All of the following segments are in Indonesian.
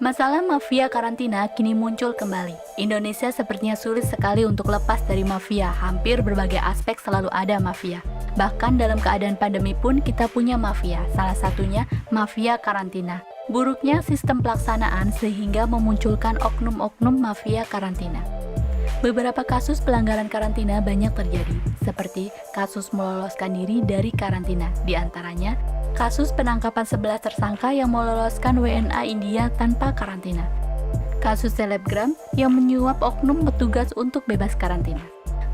Masalah mafia karantina kini muncul kembali. Indonesia sepertinya sulit sekali untuk lepas dari mafia. Hampir berbagai aspek selalu ada mafia. Bahkan dalam keadaan pandemi pun kita punya mafia. Salah satunya mafia karantina. Buruknya sistem pelaksanaan sehingga memunculkan oknum-oknum mafia karantina. Beberapa kasus pelanggaran karantina banyak terjadi, seperti kasus meloloskan diri dari karantina, di antaranya kasus penangkapan 11 tersangka yang meloloskan WNA India tanpa karantina. Kasus selebgram yang menyuap oknum petugas untuk bebas karantina.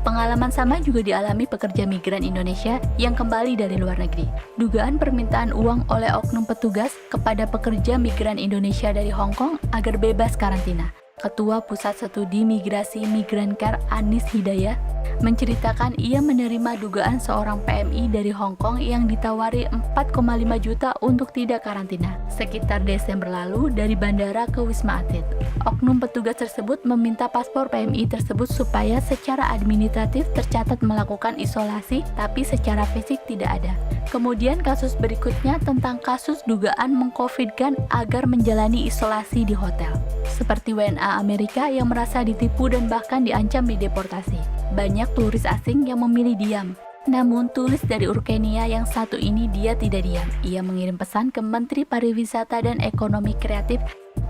Pengalaman sama juga dialami pekerja migran Indonesia yang kembali dari luar negeri. Dugaan permintaan uang oleh oknum petugas kepada pekerja migran Indonesia dari Hong Kong agar bebas karantina. Ketua Pusat Studi Migrasi Migrancare Anis Hidayat menceritakan ia menerima dugaan seorang PMI dari Hong Kong yang ditawari 4,5 juta untuk tidak karantina sekitar Desember lalu dari bandara ke Wisma Atlet. Oknum petugas tersebut meminta paspor PMI tersebut supaya secara administratif tercatat melakukan isolasi tapi secara fisik tidak ada. Kemudian kasus berikutnya tentang kasus dugaan mengcovidkan agar menjalani isolasi di hotel. Seperti WNA Amerika yang merasa ditipu dan bahkan diancam dideportasi. Banyak turis asing yang memilih diam. Namun turis dari Urkenia yang satu ini dia tidak diam. Ia mengirim pesan ke Menteri Pariwisata dan Ekonomi Kreatif.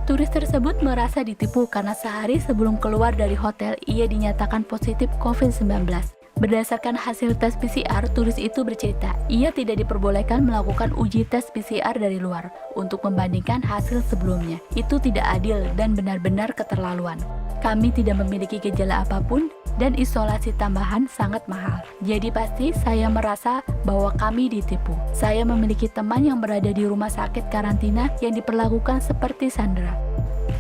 Turis tersebut merasa ditipu karena sehari sebelum keluar dari hotel ia dinyatakan positif COVID-19. Berdasarkan hasil tes PCR, turis itu bercerita, ia tidak diperbolehkan melakukan uji tes PCR dari luar untuk membandingkan hasil sebelumnya. Itu tidak adil dan benar-benar keterlaluan. Kami tidak memiliki gejala apapun dan isolasi tambahan sangat mahal. Jadi pasti saya merasa bahwa kami ditipu. Saya memiliki teman yang berada di rumah sakit karantina yang diperlakukan seperti Sandra.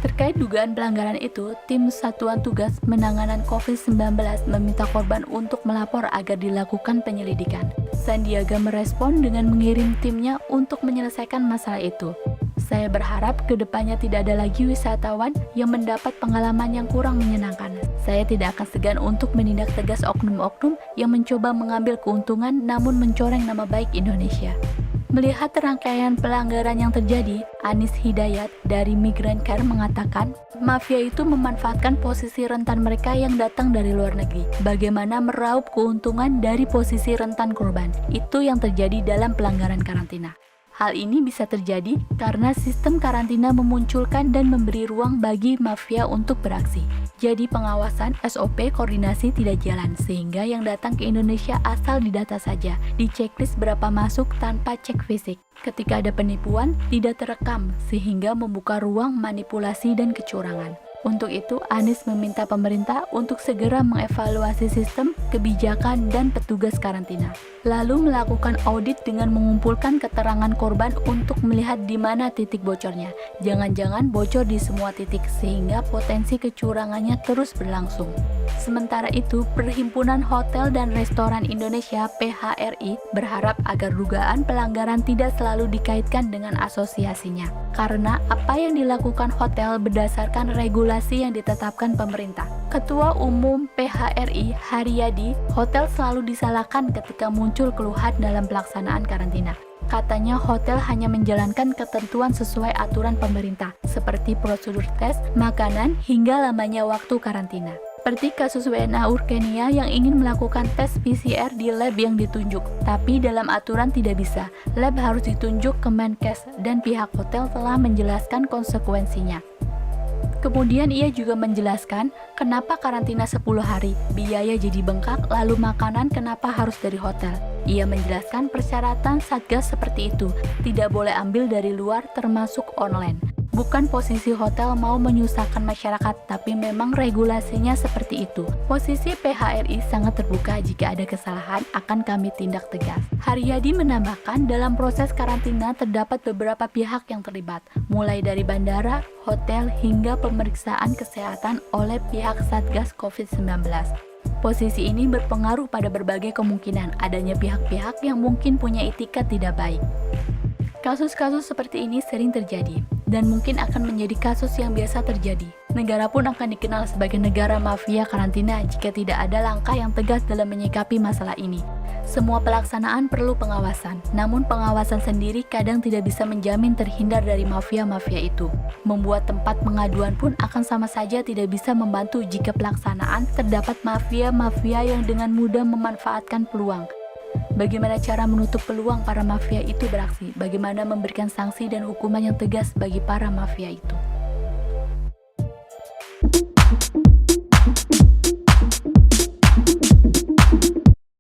Terkait dugaan pelanggaran itu, tim Satuan Tugas Penanganan COVID-19 meminta korban untuk melapor agar dilakukan penyelidikan. Sandiaga merespon dengan mengirim timnya untuk menyelesaikan masalah itu. Saya berharap kedepannya tidak ada lagi wisatawan yang mendapat pengalaman yang kurang menyenangkan. Saya tidak akan segan untuk menindak tegas oknum-oknum yang mencoba mengambil keuntungan namun mencoreng nama baik Indonesia. Melihat rangkaian pelanggaran yang terjadi, Anis Hidayat dari Migrancare mengatakan, mafia itu memanfaatkan posisi rentan mereka yang datang dari luar negeri. Bagaimana meraup keuntungan dari posisi rentan korban? Itu yang terjadi dalam pelanggaran karantina. Hal ini bisa terjadi karena sistem karantina memunculkan dan memberi ruang bagi mafia untuk beraksi. Jadi pengawasan SOP koordinasi tidak jalan sehingga yang datang ke Indonesia asal didata saja, di checklist berapa masuk tanpa cek fisik. Ketika ada penipuan, tidak terekam sehingga membuka ruang manipulasi dan kecurangan. Untuk itu, Anis meminta pemerintah untuk segera mengevaluasi sistem, kebijakan, dan petugas karantina. Lalu melakukan audit dengan mengumpulkan keterangan korban untuk melihat di mana titik bocornya. Jangan-jangan bocor di semua titik sehingga potensi kecurangannya terus berlangsung. Sementara itu, Perhimpunan Hotel dan Restoran Indonesia (PHRI) berharap agar dugaan pelanggaran tidak selalu dikaitkan dengan asosiasinya. Karena apa yang dilakukan hotel berdasarkan regulasi yang ditetapkan pemerintah. Ketua Umum PHRI Haryadi, hotel selalu disalahkan ketika muncul keluhan dalam pelaksanaan karantina. Katanya hotel hanya menjalankan ketentuan sesuai aturan pemerintah, seperti prosedur tes, makanan, hingga lamanya waktu karantina. Seperti kasus WNA Urkenia yang ingin melakukan tes PCR di lab yang ditunjuk, tapi dalam aturan tidak bisa. Lab harus ditunjuk ke Menkes dan pihak hotel telah menjelaskan konsekuensinya. Kemudian ia juga menjelaskan kenapa karantina 10 hari, biaya jadi bengkak, lalu makanan kenapa harus dari hotel. Ia menjelaskan persyaratan Satgas seperti itu, tidak boleh ambil dari luar termasuk online. Bukan posisi hotel mau menyusahkan masyarakat, tapi memang regulasinya seperti itu. Posisi PHRI sangat terbuka jika ada kesalahan akan kami tindak tegas. Haryadi menambahkan dalam proses karantina terdapat beberapa pihak yang terlibat, mulai dari bandara, hotel, hingga pemeriksaan kesehatan oleh pihak Satgas COVID-19. Posisi ini berpengaruh pada berbagai kemungkinan adanya pihak-pihak yang mungkin punya etikat tidak baik. Kasus-kasus seperti ini sering terjadi, dan mungkin akan menjadi kasus yang biasa terjadi. Negara pun akan dikenal sebagai negara mafia karantina jika tidak ada langkah yang tegas dalam menyikapi masalah ini. Semua pelaksanaan perlu pengawasan, namun pengawasan sendiri kadang tidak bisa menjamin terhindar dari mafia-mafia itu. Membuat tempat pengaduan pun akan sama saja tidak bisa membantu jika pelaksanaan terdapat mafia-mafia yang dengan mudah memanfaatkan peluang. Bagaimana cara menutup peluang para mafia itu beraksi? Bagaimana memberikan sanksi dan hukuman yang tegas bagi para mafia itu?